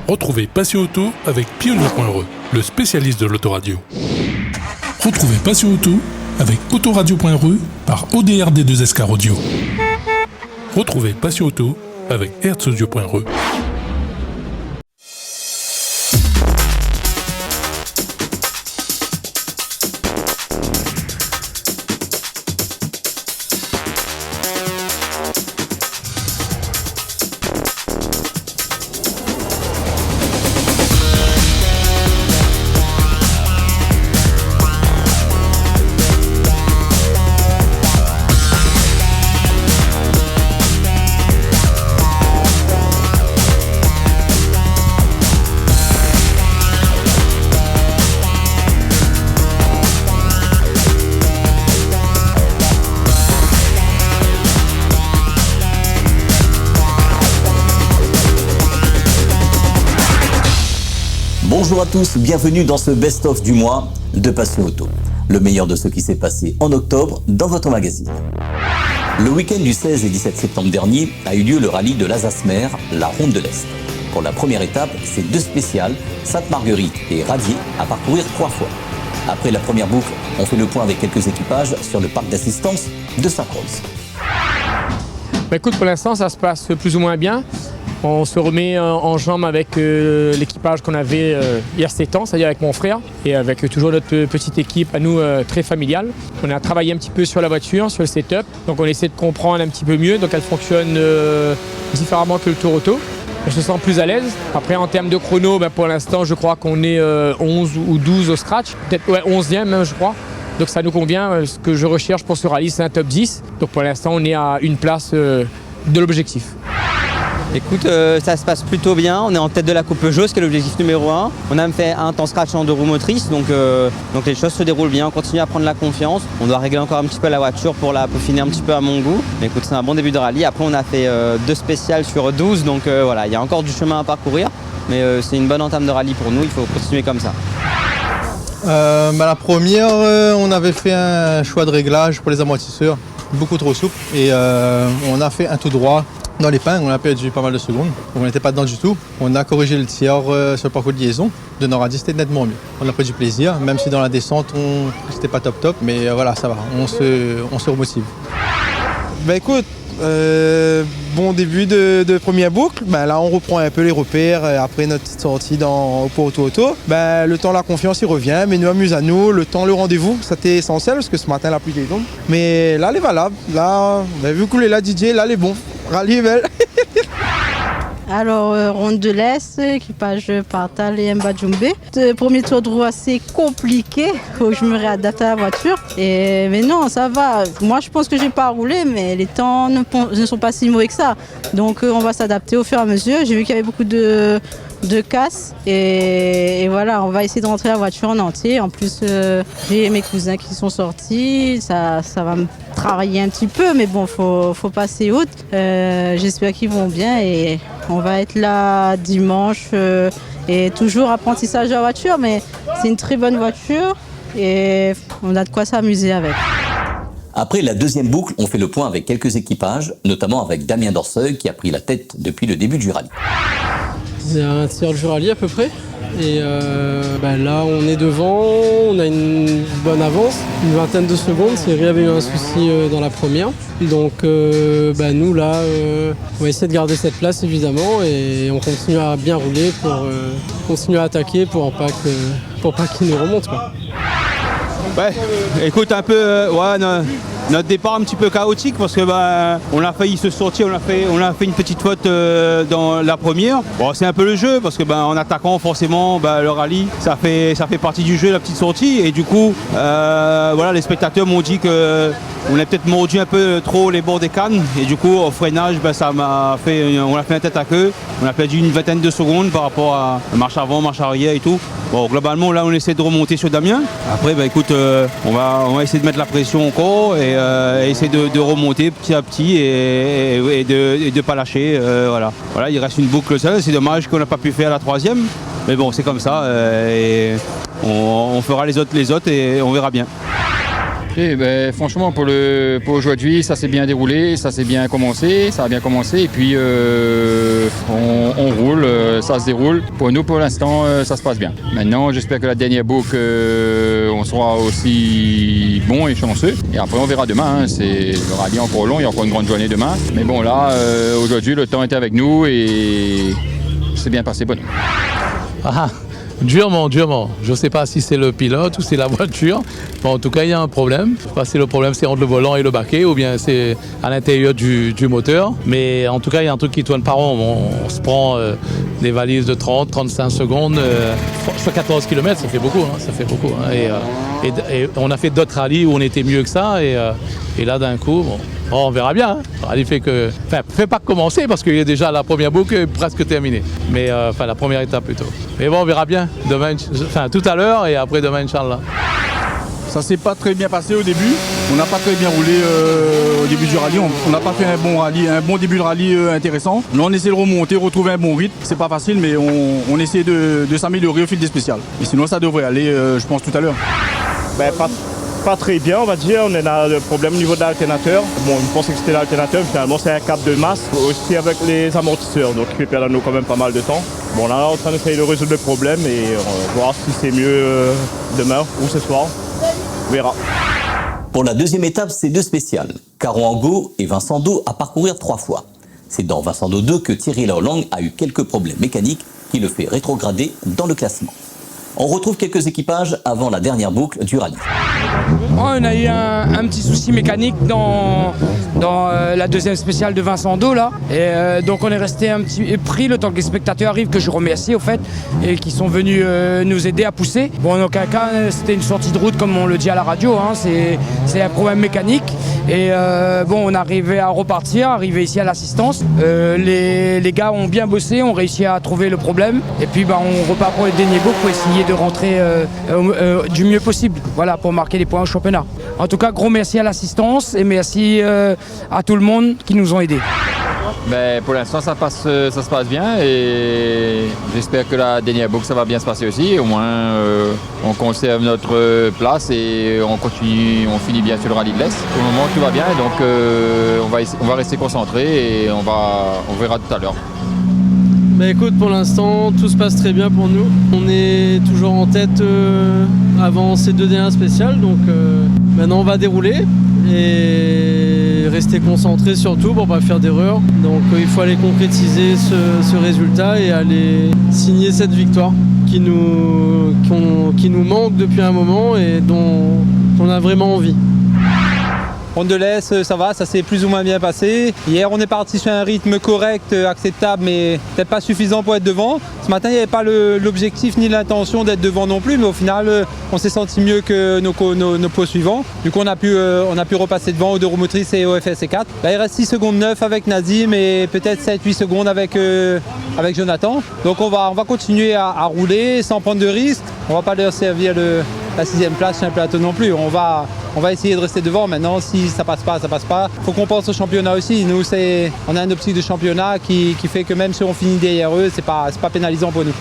Retrouvez Passion Auto avec Pionnier.re, le spécialiste de l'autoradio. Retrouvez Passion Auto avec Autoradio.re par ODRD2SK Audio. Retrouvez Passion Auto avec Herzaudio.re. Bonjour à tous, bienvenue dans ce best-of du mois de Passion Auto. Le meilleur de ce qui s'est passé en octobre dans votre magazine. Le week-end du 16 et 17 septembre dernier a eu lieu le rallye de l'Alsace-Mer, la Ronde de l'Est. Pour la première étape, c'est deux spéciales, Sainte-Marguerite et Radier, à parcourir 3 fois. Après la première boucle, on fait le point avec quelques équipages sur le parc d'assistance de Sainte-Rose. Écoute, pour l'instant, ça se passe plus ou moins bien. On se remet en jambes avec l'équipage qu'on avait il y a 7 ans, c'est-à-dire avec mon frère et avec toujours notre petite équipe à nous très familiale. On a travaillé un petit peu sur la voiture, sur le setup, donc on essaie de comprendre un petit peu mieux, donc elle fonctionne différemment que le tour auto. Je me sens plus à l'aise. Après en termes de chrono, pour l'instant je crois qu'on est 11 ou 12 au scratch, peut-être 11e même je crois. Donc ça nous convient, ce que je recherche pour ce rallye c'est un top 10. Donc pour l'instant on est à une place de l'objectif. Écoute, ça se passe plutôt bien. On est en tête de la Coupe Peugeot, ce qui est l'objectif numéro 1. On a même fait un temps scratch en 2 roues motrices, donc les choses se déroulent bien. On continue à prendre la confiance. On doit régler encore un petit peu la voiture pour la peaufiner un petit peu à mon goût. Mais écoute, c'est un bon début de rallye. Après, on a fait 2 spéciales sur 12, donc voilà, il y a encore du chemin à parcourir. Mais c'est une bonne entame de rallye pour nous, il faut continuer comme ça. La première, on avait fait un choix de réglage pour les amortisseurs, beaucoup trop souple. Et on a fait un tout droit. Dans l'épingle, on a perdu pas mal de secondes, donc on n'était pas dedans du tout. On a corrigé le tiers sur le parcours de liaison. De nord à 10, c'était nettement mieux. On a pris du plaisir, même si dans la descente, c'était pas top, mais voilà, ça va, on se remotive. Écoute, bon début de première boucle. Là, on reprend un peu les repères après notre petite sortie pour Auto. Le temps, la confiance, il revient, mais nous amuse à nous. Le temps, le rendez-vous, c'était essentiel parce que ce matin, la pluie était tombe. Mais là, elle est valable. Là, vous avez vu couler la DJ, là, elle est bon. Rallye est belle. Alors, Ronde de l'Est, équipage Partal et Mba Djumbe. Premier tour de roue assez compliqué, faut que je me réadapte à la voiture. Mais non, ça va. Moi, je pense que j'ai pas roulé, mais les temps ne sont pas si mauvais que ça. Donc, on va s'adapter au fur et à mesure. J'ai vu qu'il y avait beaucoup de casse et voilà, on va essayer de rentrer la voiture en entier. En plus, j'ai mes cousins qui sont sortis. Ça va me travailler un petit peu, mais bon, faut passer haute. J'espère qu'ils vont bien et on va être là dimanche et toujours apprentissage de la voiture, mais c'est une très bonne voiture et on a de quoi s'amuser avec. Après la deuxième boucle, on fait le point avec quelques équipages, notamment avec Damien Dorseuil qui a pris la tête depuis le début du rallye. C'est un tiers du rallye à peu près. Et là on est devant, on a une bonne avance, une vingtaine de secondes. Thierry avait eu un souci dans la première. Donc nous là, on va essayer de garder cette place évidemment et on continue à bien rouler pour continuer à attaquer pour pas qu'il nous remonte quoi. Ouais, écoute un peu, notre départ un petit peu chaotique parce que on a failli se sortir, on a fait une petite faute dans la première. Bon, c'est un peu le jeu parce que en attaquant forcément le rallye, ça fait partie du jeu la petite sortie et du coup les spectateurs m'ont dit que on a peut-être mordu un peu trop les bords des cannes et du coup au freinage on a fait un tête à queue. On a perdu une vingtaine de secondes par rapport à marche avant, marche arrière et tout. Bon, globalement là on essaie de remonter sur Damien. Après écoute, on va essayer de mettre la pression encore et essayer de remonter petit à petit et de pas lâcher. Voilà, il reste une boucle seule. C'est dommage qu'on n'a pas pu faire la troisième, mais bon c'est comme ça et on fera les autres et on verra bien. Franchement, pour aujourd'hui, ça s'est bien déroulé, ça a bien commencé. Et puis, on roule, ça se déroule. Pour nous, pour l'instant, ça se passe bien. Maintenant, j'espère que la dernière boucle, on sera aussi bon et chanceux. Et après, on verra demain. Le rallye est encore long, il y a encore une grande journée demain. Mais bon, là, aujourd'hui, le temps était avec nous et c'est bien passé pour nous. Durement. Je ne sais pas si c'est le pilote ou c'est la voiture. Bon, en tout cas, il y a un problème. Je ne sais pas si le problème c'est entre le volant et le baquet ou bien c'est à l'intérieur du moteur. Mais en tout cas, il y a un truc qui tourne pas rond. On se prend des valises de 30-35 secondes sur 14 km, ça fait beaucoup. Et on a fait d'autres rallyes où on était mieux que ça. Et là, d'un coup, on verra bien. Le rallye fait pas commencer parce qu'il y a déjà la première boucle presque terminée. Mais la première étape plutôt. Mais bon, on verra bien demain, tout à l'heure et après demain, Inch'Allah. Ça s'est pas très bien passé au début. On n'a pas très bien roulé au début du rallye. On n'a pas fait un bon début de rallye intéressant. Là, on essaie de remonter, retrouver un bon rythme. C'est pas facile, mais on essaie de s'améliorer au fil des spéciales. Et sinon, ça devrait aller, je pense, tout à l'heure. Pas très bien, on va dire. On a le problème au niveau de l'alternateur. Bon, je pensais que c'était l'alternateur, mais finalement c'est un câble de masse. Aussi avec les amortisseurs, donc qui perdent à nous quand même pas mal de temps. Bon, là, on est en train d'essayer de résoudre le problème et voir si c'est mieux demain ou ce soir. On verra. Pour la deuxième étape, c'est 2 spéciales. Caron Angot et Vincent Do à parcourir 3 fois. C'est dans Vincent Do 2 que Thierry Laurlang a eu quelques problèmes mécaniques qui le fait rétrograder dans le classement. On retrouve quelques équipages avant la dernière boucle du rallye. On a eu un petit souci mécanique dans la deuxième spéciale de Vincent Do là. Et donc on est resté un petit pris le temps que les spectateurs arrivent, que je remercie au fait, et qui sont venus nous aider à pousser. Bon, en aucun cas c'était une sortie de route comme on le dit à la radio, c'est un problème mécanique. Et on arrivait à repartir, arrivé ici à l'assistance. Les gars ont bien bossé, ont réussi à trouver le problème. Et puis on repart pour les derniers boucles pour essayer de rentrer du mieux possible, voilà, pour marquer les points au championnat. En tout cas, gros merci à l'assistance et merci à tout le monde qui nous ont aidés. Pour l'instant, ça se passe bien et j'espère que la dernière boucle, ça va bien se passer aussi. Au moins, on conserve notre place et on finit bien sur le rallye de l'Est. Pour le moment, tout va bien, donc on va rester concentré et on verra tout à l'heure. Écoute, pour l'instant, tout se passe très bien pour nous. On est toujours en tête avant ces 2 dernières spéciales, donc maintenant on va dérouler et rester concentré surtout pour ne pas faire d'erreur. Donc il faut aller concrétiser ce résultat et aller signer cette victoire qui nous manque depuis un moment et dont on a vraiment envie. Ronde de l'Est, ça va, ça s'est plus ou moins bien passé. Hier, on est parti sur un rythme correct, acceptable, mais peut-être pas suffisant pour être devant. Ce matin, il n'y avait pas l'objectif ni l'intention d'être devant non plus, mais au final, on s'est senti mieux que nos pots suivants. Du coup, on a pu repasser devant aux 2 roues motrices et au FSC4. Là, il reste 6 secondes 9 avec Nazim et peut-être 7-8 secondes avec Jonathan. Donc, on va continuer à rouler sans prendre de risques. On ne va pas leur servir la 6e place sur un plateau non plus. On va essayer de rester devant. Maintenant, si ça passe pas, ça passe pas. Faut qu'on pense au championnat aussi. Nous, on a un optique de championnat qui fait que même si on finit derrière eux, c'est pas pénalisant pour nous.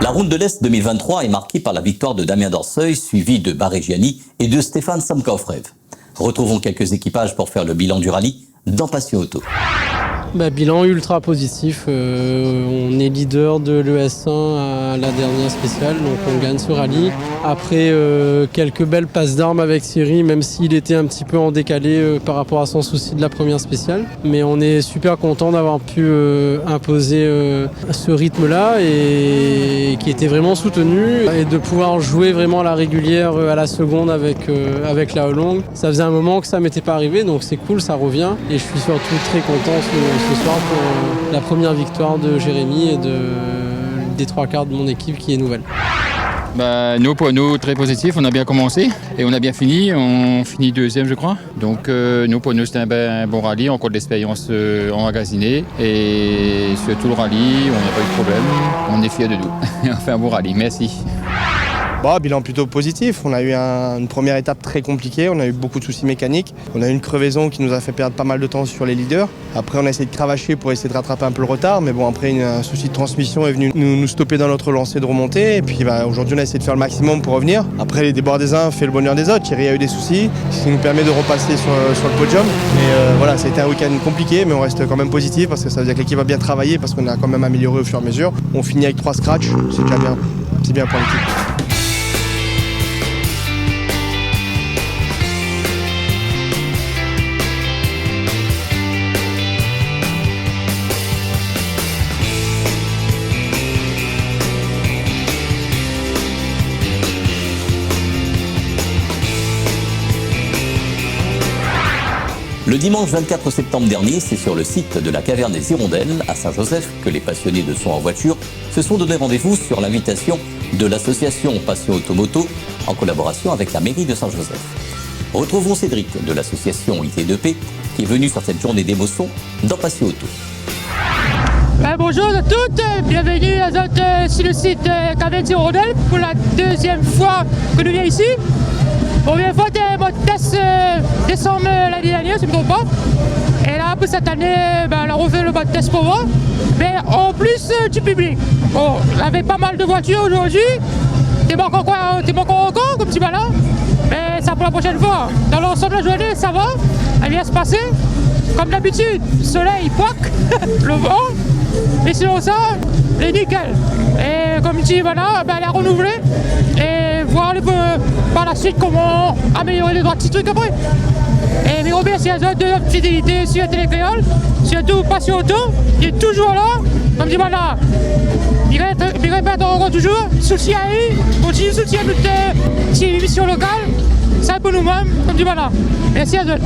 La Ronde de l'Est 2023 est marquée par la victoire de Damien Dorseuil, suivi de Baregiani et de Stéphane Samkaufrev. Retrouvons quelques équipages pour faire le bilan du rallye dans Passion Auto. Bilan ultra positif, on est leader de l'ES1 à la dernière spéciale, donc on gagne ce rallye. Après quelques belles passes d'armes avec Thierry, même s'il était un petit peu en décalé par rapport à son souci de la première spéciale. Mais on est super content d'avoir pu imposer ce rythme-là et qui était vraiment soutenu et de pouvoir jouer vraiment à la régulière à la seconde avec la longue. Ça faisait un moment que ça m'était pas arrivé, donc c'est cool, ça revient et je suis surtout très content ce soir pour la première victoire de Jérémy et des 3/4 de mon équipe qui est nouvelle. Pour nous, très positif. On a bien commencé et on a bien fini. On finit 2e, je crois. Donc, pour nous, c'était un bon rallye. Encore de l'expérience emmagasinée. Et sur tout le rallye, on n'a pas eu de problème. On est fiers de nous. On fait un bon rallye. Merci. Bilan plutôt positif. On a eu une première étape très compliquée. On a eu beaucoup de soucis mécaniques. On a eu une crevaison qui nous a fait perdre pas mal de temps sur les leaders. Après, on a essayé de cravacher pour essayer de rattraper un peu le retard. Mais bon, après, un souci de transmission est venu nous stopper dans notre lancée de remontée. Et puis aujourd'hui, on a essayé de faire le maximum pour revenir. Après, les débords des uns fait le bonheur des autres. Thierry a eu des soucis, ce qui nous permet de repasser sur le podium. Mais voilà, ça a été un week-end compliqué, mais on reste quand même positif parce que ça veut dire que l'équipe a bien travaillé parce qu'on a quand même amélioré au fur et à mesure. On finit avec 3 scratchs, c'est déjà bien. C'est bien pour l'équipe. Le dimanche 24 septembre dernier, c'est sur le site de la Caverne des Hirondelles, à Saint-Joseph, que les passionnés de saut en voiture se sont donné rendez-vous sur l'invitation de l'association Passion Automoto, en collaboration avec la mairie de Saint-Joseph. Retrouvons Cédric de l'association IT2P, qui est venu sur cette journée d'émotion dans Passion Auto. Bonjour à toutes, bienvenue sur le site de Caverne des Hirondelles pour la deuxième fois que nous venons ici. Première fois de mon test décembre l'année dernière, si je ne me trompe pas. Et là, pour cette année, on a refait le mode test pour moi. Mais en plus du public. Bon, j'avais pas mal de voitures aujourd'hui. T'es manquant encore, comme petit malin. Mais ça pour la prochaine fois. Dans l'ensemble de la journée, ça va. Elle vient se passer. Comme d'habitude, le soleil, le vent. Mais sinon ça, c'est nickel. Et comme tu dis, voilà, elle a renouvelé. Et voir par la suite comment améliorer les droits petits trucs après. Et mes remercie à eux de notre fidélité sur la télécréole, surtout Passion Auto, qui est toujours là. Comme dit voilà, il répète encore toujours, soutien à eux, continue de soutien à notre émission locale, c'est pour nous-mêmes, comme dit voilà. Merci à eux.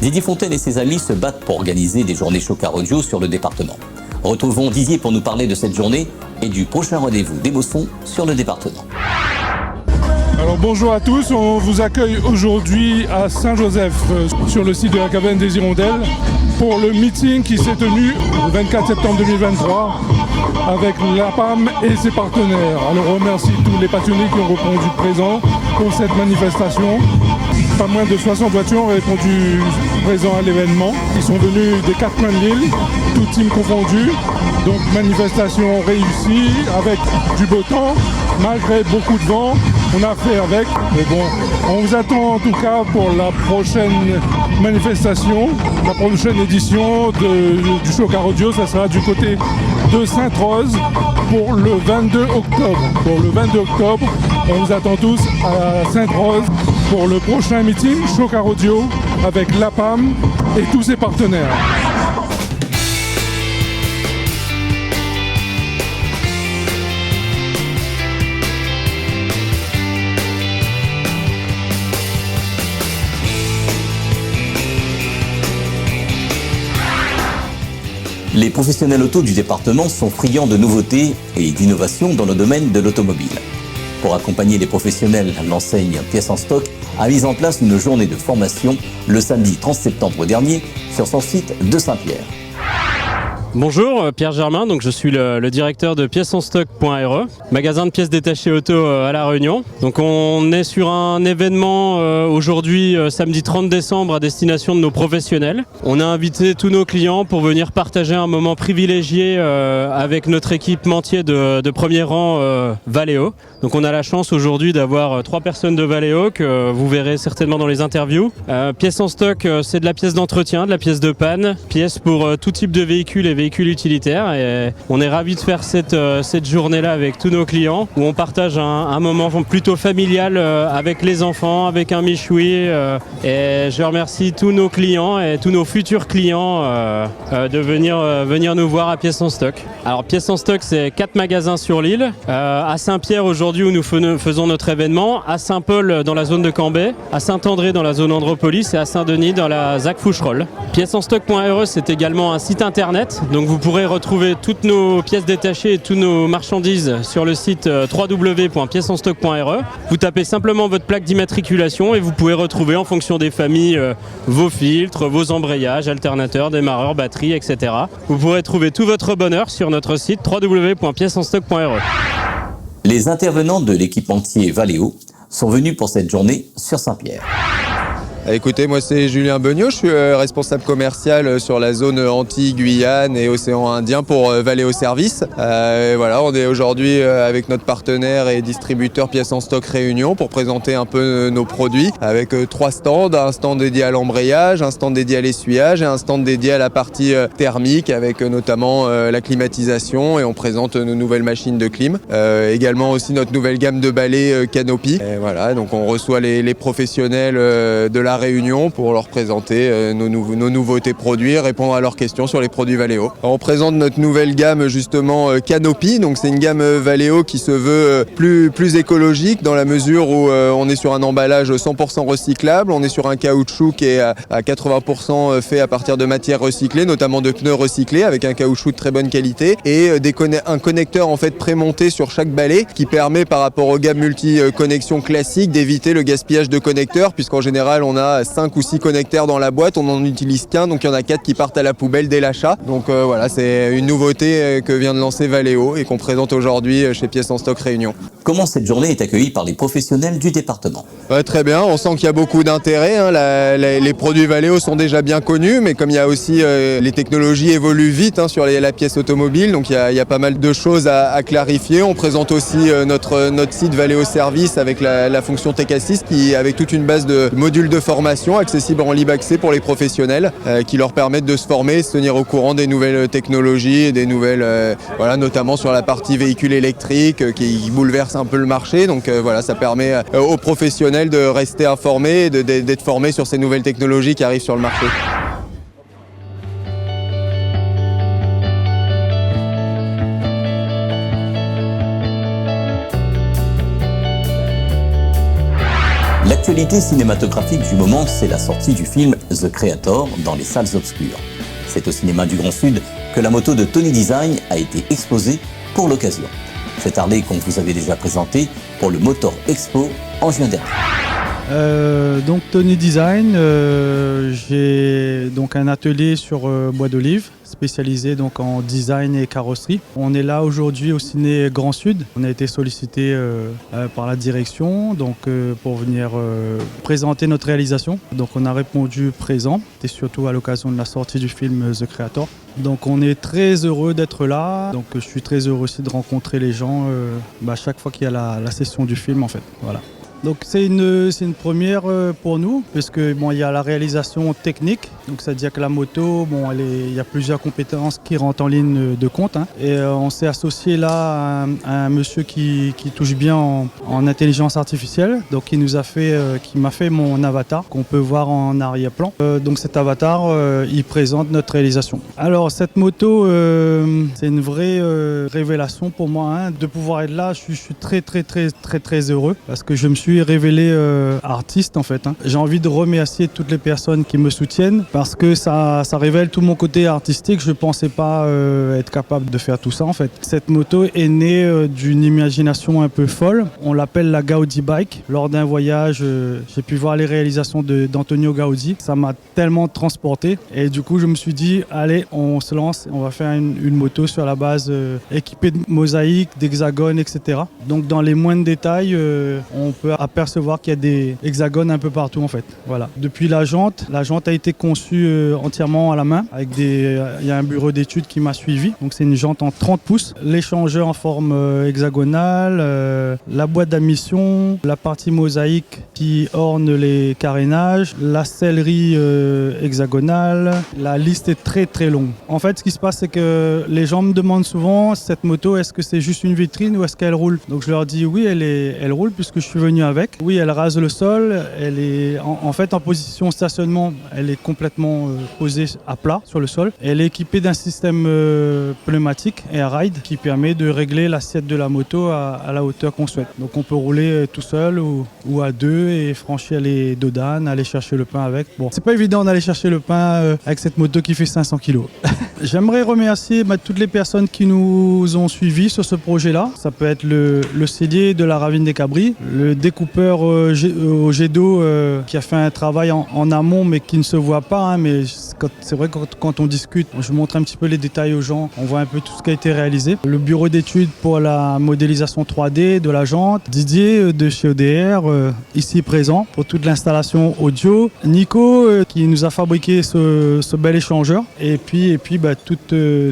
Didier Fontaine et ses amis se battent pour organiser des journées Chocard Audio sur le département. Retrouvons Didier pour nous parler de cette journée et du prochain rendez-vous d'émotion sur le département. Alors bonjour à tous, on vous accueille aujourd'hui à Saint-Joseph sur le site de la Caverne des Hirondelles pour le meeting qui s'est tenu le 24 septembre 2023 avec l'APAM et ses partenaires. Alors on remercie tous les passionnés qui ont répondu présents pour cette manifestation. Pas moins de 60 voitures ont répondu présents à l'événement. Ils sont venus des 4 coins de l'île, tout team confondu. Donc manifestation réussie avec du beau temps, malgré beaucoup de vent. On a fait avec, mais bon, on vous attend en tout cas pour la prochaine manifestation, la prochaine édition du Chocard Audio. Ça sera du côté de Sainte-Rose pour le 22 octobre. Pour le 22 octobre, on vous attend tous à Sainte-Rose pour le prochain meeting Chocard Audio avec l'APAM et tous ses partenaires. Les professionnels auto du département sont friands de nouveautés et d'innovations dans le domaine de l'automobile. Pour accompagner les professionnels, l'enseigne Pièces en stock a mis en place une journée de formation le samedi 30 septembre dernier sur son site de Saint-Pierre. Bonjour, Pierre Germain, donc je suis le directeur de piècesenstock.re, magasin de pièces détachées auto à La Réunion. Donc on est sur un événement aujourd'hui, samedi 30 décembre, à destination de nos professionnels. On a invité tous nos clients pour venir partager un moment privilégié avec notre équipementier de premier rang Valeo. Donc on a la chance aujourd'hui d'avoir 3 personnes de Valeo que vous verrez certainement dans les interviews. Pièces en stock, c'est de la pièce d'entretien, de la pièce de panne, pièces pour tout type de véhicules et véhicules utilitaires. Et on est ravis de faire cette journée-là avec tous nos clients où on partage un moment plutôt familial avec les enfants, avec un michoui. Et je remercie tous nos clients et tous nos futurs clients de venir nous voir à Pièces en stock. Alors Pièces en stock, c'est 4 magasins sur l'île. À Saint-Pierre aujourd'hui où nous faisons notre événement, à Saint-Paul dans la zone de Cambrai, à Saint-André dans la zone Andropolis et à Saint-Denis dans la ZAC Foucherolles. Piècesenstock.re, c'est également un site internet, donc vous pourrez retrouver toutes nos pièces détachées et toutes nos marchandises sur le site www.piècesenstock.re. Vous tapez simplement votre plaque d'immatriculation et vous pouvez retrouver en fonction des familles vos filtres, vos embrayages, alternateurs, démarreurs, batteries, etc. Vous pourrez trouver tout votre bonheur sur notre site www.piècesenstock.re. Les intervenants de l'équipementier Valeo sont venus pour cette journée sur Saint-Pierre. Écoutez, moi c'est Julien Beugnot, je suis responsable commercial sur la zone Antilles, Guyane et Océan Indien pour Valeo Service. Voilà, on est aujourd'hui avec notre partenaire et distributeur Pièces en Stock Réunion pour présenter un peu nos produits avec 3 stands, un stand dédié à l'embrayage, un stand dédié à l'essuyage et un stand dédié à la partie thermique avec notamment la climatisation, et on présente nos nouvelles machines de clim. Également aussi notre nouvelle gamme de balais Canopy. Et voilà, donc on reçoit les professionnels de la Réunion pour leur présenter nos nouveautés produits, répondre à leurs questions sur les produits Valeo. Alors, on présente notre nouvelle gamme justement Canopy, donc c'est une gamme Valeo qui se veut plus écologique dans la mesure où on est sur un emballage 100% recyclable, on est sur un caoutchouc qui est à 80% fait à partir de matières recyclées, notamment de pneus recyclés avec un caoutchouc de très bonne qualité et un connecteur en fait prémonté sur chaque balai qui permet par rapport aux gammes multi-connexions classiques d'éviter le gaspillage de connecteurs, puisqu'en général on a 5 ou 6 connecteurs dans la boîte, on n'en utilise qu'un, donc il y en a 4 qui partent à la poubelle dès l'achat. Donc voilà, c'est une nouveauté que vient de lancer Valeo et qu'on présente aujourd'hui chez Pièces en Stock Réunion. Comment cette journée est accueillie par les professionnels du département? Très bien, on sent qu'il y a beaucoup d'intérêt, hein. Les produits Valeo sont déjà bien connus, mais comme il y a aussi les technologies évoluent vite sur la pièce automobile, donc il y a pas mal de choses à clarifier. On présente aussi notre site Valeo Service avec la fonction Tech Assist avec toute une base de modules de formation accessibles en libre accès pour les professionnels qui leur permettent de se former, se tenir au courant des nouvelles technologies et des nouvelles, notamment sur la partie véhicules électriques qui bouleverse un peu le marché. Donc voilà, ça permet aux professionnels de rester informés et d'être formés sur ces nouvelles technologies qui arrivent sur le marché. L'actualité cinématographique du moment, c'est la sortie du film The Creator dans les salles obscures. C'est au cinéma du Grand Sud que la moto de Tony Design a été exposée pour l'occasion. Cette Harley qu'on vous avait déjà présentée pour le Motor Expo en juin dernier. Donc Tony Design, j'ai donc un atelier sur Bois d'Olive spécialisé donc en design et carrosserie. On est là aujourd'hui au Ciné Grand Sud. On a été sollicité par la direction donc pour venir présenter notre réalisation. Donc on a répondu présent et surtout à l'occasion de la sortie du film The Creator. Donc on est très heureux d'être là. Donc je suis très heureux aussi de rencontrer les gens chaque fois qu'il y a la session du film en fait. Voilà. Donc c'est une première pour nous, puisque il y a la réalisation technique, donc c'est-à-dire que la moto, il y a plusieurs compétences qui rentrent en ligne de compte. Et on s'est associé là à un monsieur qui touche bien en intelligence artificielle, donc qui m'a fait mon avatar qu'on peut voir en arrière-plan. Donc cet avatar, il présente notre réalisation. Alors cette moto, c'est une vraie révélation pour moi, de pouvoir être là. Je suis très très très très très heureux parce que je me suis révélé artiste en fait. J'ai envie de remercier toutes les personnes qui me soutiennent parce que ça révèle tout mon côté artistique. Je ne pensais pas être capable de faire tout ça en fait. Cette moto est née d'une imagination un peu folle. On l'appelle la Gaudi Bike. Lors d'un voyage, j'ai pu voir les réalisations d'Antonio Gaudi. Ça m'a tellement transporté et du coup je me suis dit allez, on se lance, on va faire une moto sur la base équipée de mosaïques, d'hexagones, etc. Donc dans les moindres détails, on peut apercevoir qu'il y a des hexagones un peu partout en fait. Voilà. Depuis la jante a été conçue entièrement à la main. Il y a un bureau d'études qui m'a suivi. Donc c'est une jante en 30 pouces. L'échangeur en forme hexagonale, la boîte d'admission, la partie mosaïque qui orne les carénages, la sellerie hexagonale. La liste est très très longue. En fait, ce qui se passe, c'est que les gens me demandent souvent cette moto, est-ce que c'est juste une vitrine ou est-ce qu'elle roule? Donc je leur dis oui, elle roule puisque je suis venu avec. Oui, elle rase le sol. Elle est en fait en position stationnement. Elle est complètement posée à plat sur le sol. Elle est équipée d'un système pneumatique Air Ride qui permet de régler l'assiette de la moto à la hauteur qu'on souhaite. Donc on peut rouler tout seul ou à deux et franchir les dodanes, aller chercher le pain avec. Bon, c'est pas évident d'aller chercher le pain avec cette moto qui fait 500 kg. J'aimerais remercier toutes les personnes qui nous ont suivis sur ce projet-là. Ça peut être le cellier de la Ravine des Cabris, le Cooper au G2 qui a fait un travail en amont mais qui ne se voit pas. Hein, mais c'est vrai que quand on discute, je montre un petit peu les détails aux gens, on voit un peu tout ce qui a été réalisé. Le bureau d'études pour la modélisation 3D de la jante, Didier de chez ODR, ici présent pour toute l'installation audio, Nico qui nous a fabriqué ce bel échangeur et puis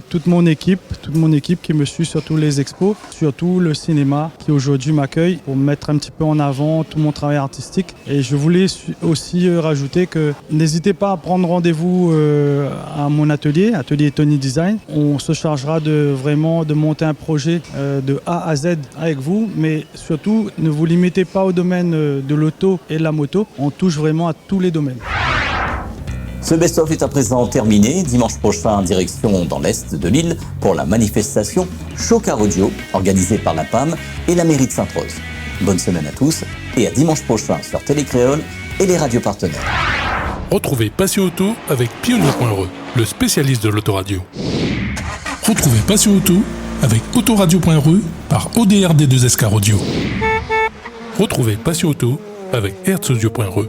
toute mon équipe qui me suit sur tous les expos, surtout le cinéma qui aujourd'hui m'accueille pour mettre un petit peu en avant tout mon travail artistique. Et je voulais aussi rajouter que n'hésitez pas à prendre rendez-vous à mon atelier Tony Design. On se chargera de monter un projet de A à Z avec vous, mais surtout ne vous limitez pas au domaine de l'auto et de la moto, on touche vraiment à tous les domaines. Ce best-of est à présent terminé. Dimanche prochain, direction dans l'est de l'île pour la manifestation Chocard Audio organisée par la PAM et la mairie de Sainte-Rose. Bonne semaine à tous et à dimanche prochain sur Télécréole et les radios partenaires. Retrouvez Passion Auto avec Pionnier.re, le spécialiste de l'autoradio. Retrouvez Passion Auto avec Autoradio.re par ODRD2SK Radio. Retrouvez Passion Auto avec Herzaudio.re.